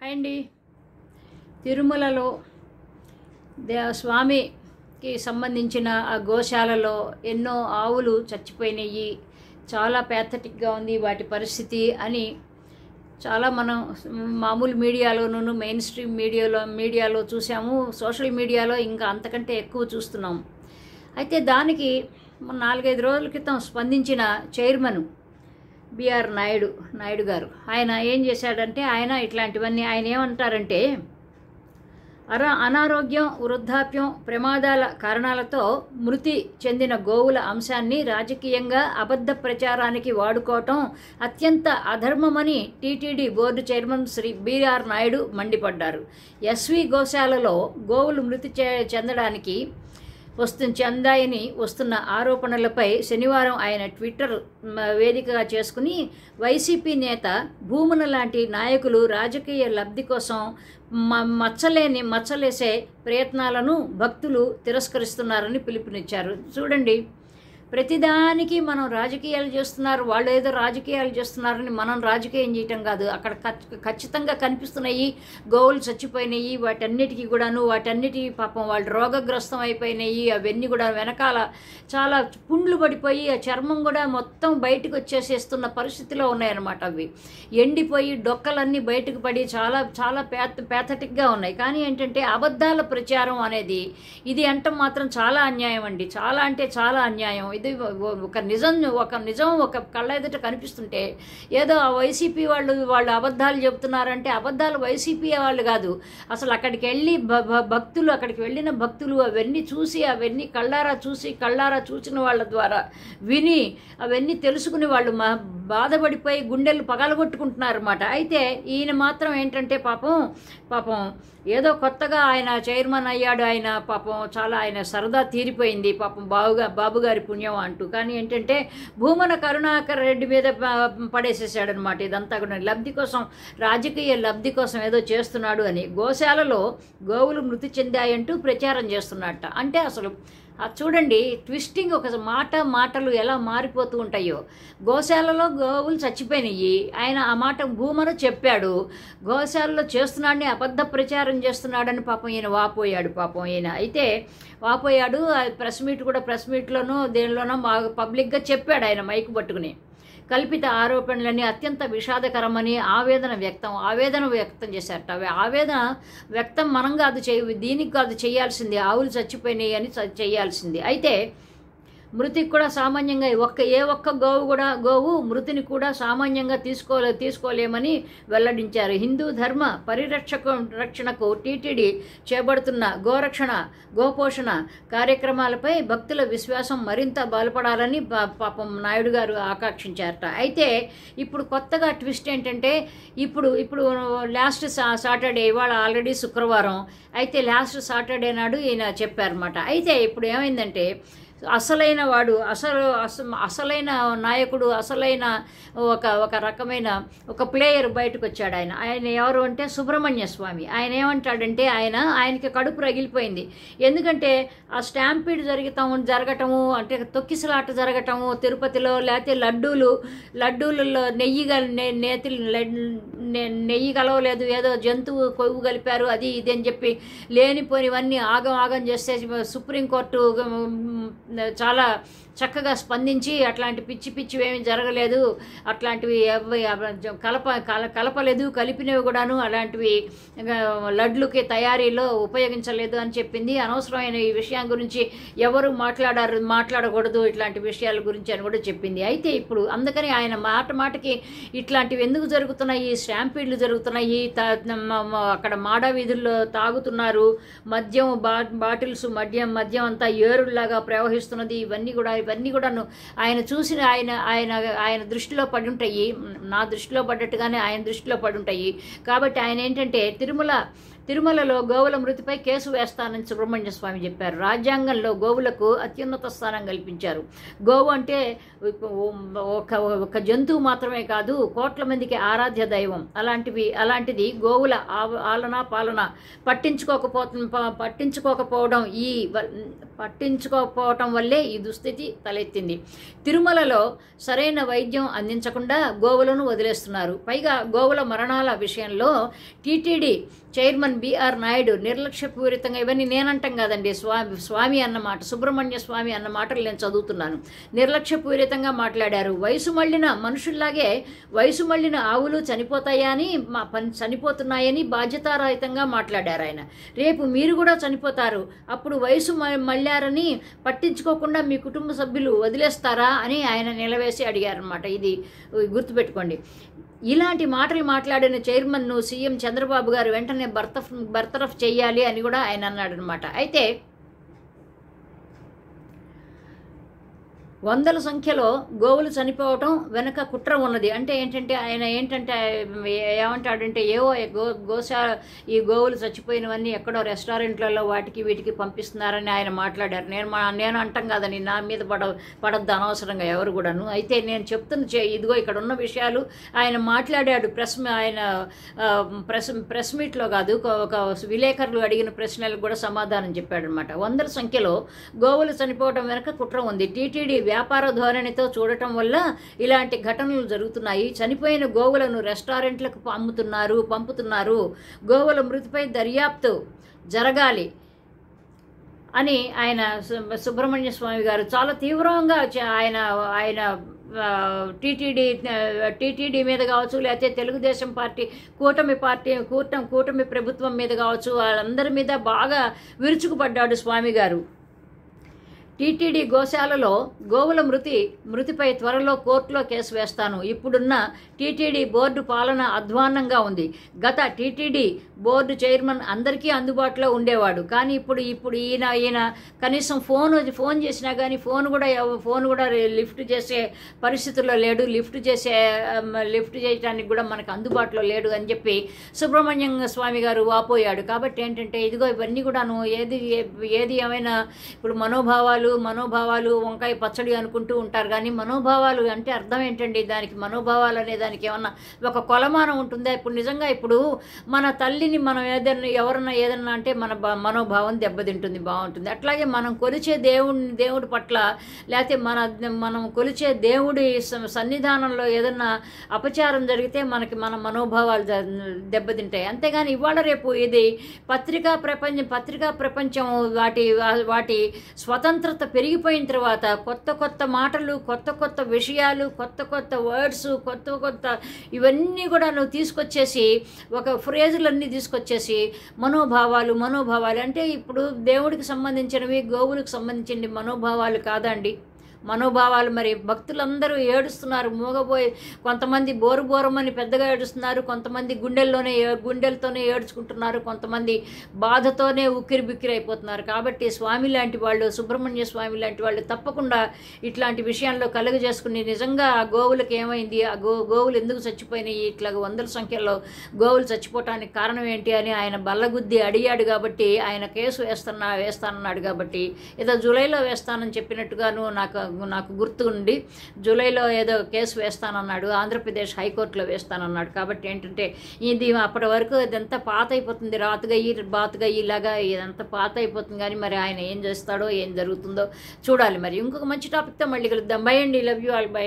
అండి తిరుమలలో స్వామికి సంబంధించిన ఆ గోశాలలో ఎన్నో ఆవులు చచ్చిపోయినాయి. చాలా ప్యాథటిక్గా ఉంది వాటి పరిస్థితి అని చాలా మనం మామూలు మీడియాలోనూ మెయిన్ స్ట్రీమ్ మీడియాలో చూసాము. సోషల్ మీడియాలో ఇంకా అంతకంటే ఎక్కువ చూస్తున్నాం. అయితే దానికి 4-5 రోజుల క్రితం స్పందించిన చైర్మన్ బిఆర్ నాయుడు గారు ఆయన ఏం చేశాడంటే, ఆయన ఇట్లాంటివన్నీ ఆయన ఏమంటారంటే, అనారోగ్యం, వృద్ధాప్యం, ప్రమాదాల కారణాలతో మృతి చెందిన గోవుల అంశాన్ని రాజకీయంగా అబద్ధ ప్రచారానికి వాడుకోవటం అత్యంత అధర్మమని TTD board chairman Shri B R Naidu మండిపడ్డారు. ఎస్వి గోశాలలో గోవులు మృతి చెందడానికి చెందాయని వస్తున్న ఆరోపణలపై శనివారం ఆయన ట్విట్టర్ వేదికగా చేసుకుని వైసీపీ నేత భూమన లాంటి నాయకులు రాజకీయ లబ్ధి కోసం మచ్చలేసే ప్రయత్నాలను భక్తులు తిరస్కరిస్తున్నారని పిలుపునిచ్చారు. చూడండి, ప్రతిదానికి మనం రాజకీయాలు చేస్తున్నారు, వాళ్ళు ఏదో రాజకీయాలు చేస్తున్నారని మనం రాజకీయం చేయటం కాదు. అక్కడ ఖచ్చితంగా కనిపిస్తున్నాయి, గోవులు చచ్చిపోయినాయి, వాటన్నిటికీ పాపం వాళ్ళు రోగగ్రస్తం అయిపోయినాయి. అవన్నీ కూడా వెనకాల చాలా పుండ్లు పడిపోయి ఆ చర్మం కూడా మొత్తం బయటకు వచ్చేసేస్తున్న పరిస్థితిలో ఉన్నాయన్నమాట. అవి ఎండిపోయి డొక్కలన్నీ బయటకు పడి చాలా చాలా ప్యాథటిక్గా ఉన్నాయి. కానీ ఏంటంటే అబద్ధాల ప్రచారం అనేది ఇది అంటం మాత్రం చాలా అన్యాయం అండి. చాలా అంటే చాలా అన్యాయం. ఇది ఒక నిజం ఒక కళ్ళ ఎదుట కనిపిస్తుంటే ఏదో ఆ వైసీపీ వాళ్ళు అబద్ధాలు చెబుతున్నారంటే అబద్ధాలు వైసీపీ వాళ్ళు కాదు. అసలు అక్కడికి వెళ్ళిన భక్తులు అవన్నీ చూసి, అవన్నీ కళ్ళారా చూసిన వాళ్ళ ద్వారా విని అవన్నీ తెలుసుకుని వాళ్ళు బాధపడిపోయి గుండెలు పగలగొట్టుకుంటున్నారు అన్నమాట. అయితే ఈయన మాత్రం ఏంటంటే పాపం ఏదో కొత్తగా ఆయన చైర్మన్ అయ్యాడు, ఆయన పాపం చాలా ఆయన సరదా తీరిపోయింది పాపం బాబు గారి పుణ్యం అంటూ. కానీ ఏంటంటే భూమన కరుణాకర్ రెడ్డి మీద పడేసేసాడనమాట. ఇదంతా కూడా రాజకీయ లబ్ధి కోసం ఏదో చేస్తున్నాడు అని. గోశాలలో గోవులు మృతి చెందాయంటూ ప్రచారం చేస్తున్నట్ట. అంటే అసలు చూడండి, ట్విస్టింగ్, ఒక మాటలు ఎలా మారిపోతూ ఉంటాయో. గోశాలలో గోవులు చచ్చిపోయినాయి, ఆయన ఆ మాట భూమను చెప్పాడు. గోశాలలో చేస్తున్నాడని అబద్ధ ప్రచారం చేస్తున్నాడని పాపం ఈయన వాపోయాడు. అయితే వాపోయాడు. ప్రెస్ మీట్లోనూ దేనిలోనో పబ్లిక్గా చెప్పాడు ఆయన మైకు పట్టుకుని. కల్పిత ఆరోపణలన్నీ అత్యంత విషాదకరమని ఆవేదన వ్యక్తం చేశారట. ఆవేదన వ్యక్తం మనం కాదు దీనికి కాదు చేయాల్సింది, ఆవులు చచ్చిపోయినాయి అని చేయాల్సింది. అయితే మృతికి కూడా సామాన్యంగా ఏ ఒక్క గోవు మృతిని కూడా సామాన్యంగా తీసుకోలేమని వెల్లడించారు. హిందూ ధర్మ రక్షణకు టీటీడీ చేపడుతున్న గోపోషణ కార్యక్రమాలపై భక్తుల విశ్వాసం మరింత బలపడాలని పాపం నాయుడు గారు ఆకాంక్షించారట. అయితే ఇప్పుడు కొత్తగా ట్విస్ట్ ఏంటంటే, ఇప్పుడు లాస్ట్ సాటర్డే, ఇవాళ ఆల్రెడీ శుక్రవారం, అయితే లాస్ట్ సాటర్డే నాడు ఈయన చెప్పారన్నమాట. అయితే ఇప్పుడు ఏమైందంటే, అసలైన అసలైన నాయకుడు, అసలైన ఒక రకమైన ఒక ప్లేయర్ బయటకు వచ్చాడు. ఆయన ఎవరు అంటే సుబ్రహ్మణ్య స్వామి. ఆయన ఏమంటాడంటే, ఆయనకి కడుపు రగిలిపోయింది. ఎందుకంటే ఆ స్టాంపీడ్ జరగటము అంటే తొక్కిసలాట జరగటము తిరుపతిలో, లేకపోతే లడ్డూలలో నెయ్యి కలవలేదు, ఏదో జంతువు కొవ్వు కలిపారు, అది ఇది అని చెప్పి లేనిపోనివన్నీ ఆగం చేస్తే సుప్రీంకోర్టు చాలా చక్కగా స్పందించి అట్లాంటి పిచ్చివేమీ జరగలేదు, అట్లాంటివి కలపలేదు, కలిపినవి కూడాను అలాంటివి లడ్లుకి తయారీలో ఉపయోగించలేదు అని చెప్పింది. అనవసరమైన ఈ విషయం గురించి ఎవరు మాట్లాడకూడదు ఇట్లాంటి విషయాల గురించి అని కూడా చెప్పింది. అయితే ఇప్పుడు అందుకని ఆయన మాటకి ఇట్లాంటివి ఎందుకు జరుగుతున్నాయి, స్టాంపీడ్లు జరుగుతున్నాయి, అక్కడ మాడ వీధుల్లో తాగుతున్నారు, మద్యం బాటిల్స్ మద్యం అంతా ఏరుల్లాగా ప్రవహిస్తున్నది. ఇవన్నీ కూడాను ఆయన చూసిన ఆయన దృష్టిలో పడి ఉంటాయి, నా దృష్టిలో పడ్డట్టుగానే ఆయన దృష్టిలో పడి ఉంటాయి. కాబట్టి ఆయన ఏంటంటే తిరుమలలో గోవుల మృతిపై కేసు వేస్తానని సుబ్రహ్మణ్య స్వామి చెప్పారు. రాజ్యాంగంలో గోవులకు అత్యున్నత స్థానం కల్పించారు. గోవు అంటే ఒక జంతువు మాత్రమే కాదు, కోట్ల మందికి ఆరాధ్య దైవం. అలాంటిది గోవుల పాలన పట్టించుకోకపోవడం వల్లే ఈ దుస్థితి తలెత్తింది. తిరుమలలో సరైన వైద్యం అందించకుండా గోవులను వదిలేస్తున్నారు. పైగా గోవుల మరణాల విషయంలో టీటీడీ చైర్మన్ బిఆర్ నాయుడు నిర్లక్ష్యపూరితంగా, ఇవన్నీ నేనంటాం కాదండి, స్వామి అన్నమాట, సుబ్రహ్మణ్య స్వామి అన్న మాటలు నేను చదువుతున్నాను, నిర్లక్ష్యపూరితంగా మాట్లాడారు. వయసు మళ్ళిన మనుషుల్లాగే వయసు మళ్ళిన ఆవులు చనిపోతున్నాయని బాధ్యతారహితంగా మాట్లాడారు ఆయన. రేపు మీరు కూడా చనిపోతారు, అప్పుడు వయసు మళ్ళారని పట్టించుకోకుండా మీ కుటుంబ సభ్యులు వదిలేస్తారా అని ఆయన నిలవేసి అడిగారన్నమాట. ఇది గుర్తుపెట్టుకోండి. ఇలాంటి మాటలు మాట్లాడిన చైర్మన్ను సీఎం చంద్రబాబు గారు వెంటనే బర్తరఫ్ చేయాలి అని కూడా ఆయన అన్నాడు అనమాట. అయితే వందల సంఖ్యలో గోవులు చనిపోవటం వెనక కుట్ర ఉన్నది. అంటే ఆయన ఏమంటాడంటే ఈ గోవులు చచ్చిపోయినవన్నీ ఎక్కడో రెస్టారెంట్లలో వాటికి వీటికి పంపిస్తున్నారని ఆయన మాట్లాడారు. నేను అంటాం కాదని నా మీద పడద్దు అనవసరంగా ఎవరు కూడాను. అయితే నేను చెప్తున్న ఇదిగో ఇక్కడ ఉన్న విషయాలు ఆయన మాట్లాడాడు. ప్రెస్ మీట్లో కాదు, ఒక విలేకరులు అడిగిన ప్రశ్నలకు కూడా సమాధానం చెప్పాడు అనమాట. వందల సంఖ్యలో గోవులు చనిపోవడం వెనక కుట్ర ఉంది. టీటీడీ వ్యాపార ధోరణితో చూడటం వల్ల ఇలాంటి ఘటనలు జరుగుతున్నాయి. చనిపోయిన గోవులను రెస్టారెంట్లకు పంపుతున్నారు. గోవుల మృతిపై దర్యాప్తు జరగాలి అని ఆయన సుబ్రహ్మణ్య స్వామి గారు చాలా తీవ్రంగా ఆయన టీటీడీ మీద కావచ్చు, లేకపోతే తెలుగుదేశం పార్టీ కూటమి ప్రభుత్వం మీద కావచ్చు, వాళ్ళందరి మీద బాగా విరుచుకుపడ్డాడు స్వామి గారు. టీటీడీ గోశాలలో గోవుల మృతిపై త్వరలో కోర్టులో కేసు వేస్తాను. ఇప్పుడున్న టీటీడీ బోర్డు పాలన అధ్వాన్నంగా ఉంది. గత టీటీడీ బోర్డు చైర్మన్ అందరికీ అందుబాటులో ఉండేవాడు. కానీ ఇప్పుడు ఈయన కనీసం ఫోన్ చేసినా కానీ ఫోన్ కూడా లిఫ్ట్ చేసే పరిస్థితుల్లో లేడు. లిఫ్ట్ చేయడానికి కూడా మనకు అందుబాటులో లేడు అని చెప్పి సుబ్రహ్మణ్యం స్వామి గారు వాపోయాడు. కాబట్టి ఏంటంటే ఇదిగో ఇవన్నీ కూడాను ఏది ఏమైనా ఇప్పుడు మనోభావాలు వంకాయ పచ్చడి అనుకుంటూ ఉంటారు. కానీ మనోభావాలు అంటే అర్థం ఏంటండి? దానికి మనోభావాలు అనే దానికి ఏమన్నా ఒక కొలమానం ఉంటుందా? ఇప్పుడు మన తల్లిని మనం ఎవరన్నా ఏదన్నా అంటే మన మనోభావం దెబ్బతింటుంది, బాగుంటుంది. అట్లాగే మనం కొలిచే దేవుడి పట్ల, లేకపోతే మనం కొలిచే దేవుడి సన్నిధానంలో ఏదన్నా అపచారం జరిగితే మన మనోభావాలు దెబ్బతింటాయి. అంతేగాని ఇవాళ రేపు ఇది పత్రికా ప్రపంచం వాటి స్వతంత్రత పెరిగిపోయిన తర్వాత కొత్త మాటలు, కొత్త విషయాలు, కొత్త వర్డ్స్, కొత్త ఇవన్నీ కూడా తీసుకొచ్చేసి ఒక ఫ్రేజులన్నీ తీసుకొచ్చేసి మనోభావాలు అంటే ఇప్పుడు దేవుడికి సంబంధించినవి, గోవులకు సంబంధించిన మనోభావాలు కాదండి. మనోభావాలు మరి భక్తులందరూ ఏడుస్తున్నారు, మూగబోయి కొంతమంది బోరమని పెద్దగా ఏడుస్తున్నారు, కొంతమంది గుండెలతోనే ఏడ్చుకుంటున్నారు, కొంతమంది బాధతోనే ఉక్కిరి అయిపోతున్నారు. కాబట్టి స్వామి లాంటి వాళ్ళు, సుబ్రహ్మణ్య స్వామి లాంటి వాళ్ళు తప్పకుండా ఇట్లాంటి విషయాల్లో కలుగజేసుకుని నిజంగా ఆ గోవులకు ఏమైంది, ఆ గోవులు ఎందుకు చచ్చిపోయినాయి, ఇట్లా వందల సంఖ్యలో గోవులు చచ్చిపోవటానికి కారణం ఏంటి అని ఆయన బల్లగుద్ది అడిగాడు. కాబట్టి ఆయన కేసు వేస్తానన్నాడు. కాబట్టి ఏదో జూలైలో వేస్తానని చెప్పినట్టుగాను నాకు గుర్తు ఉండి జూలైలో ఏదో కేసు వేస్తానన్నాడు, ఆంధ్రప్రదేశ్ హైకోర్టులో వేస్తానన్నాడు. కాబట్టి ఏంటంటే ఇది అప్పటి వరకు ఇదంతా పాత అయిపోతుంది, బాతుగయ్యి ఇలాగా ఇదంతా పాత అయిపోతుంది. కానీ మరి ఆయన ఏం చేస్తాడో, ఏం జరుగుతుందో చూడాలి. మరి ఇంకొక మంచి టాపిక్తో మళ్ళీ కలుద్దాం. బై అండి, లవ్ యూ ఆల్, బై.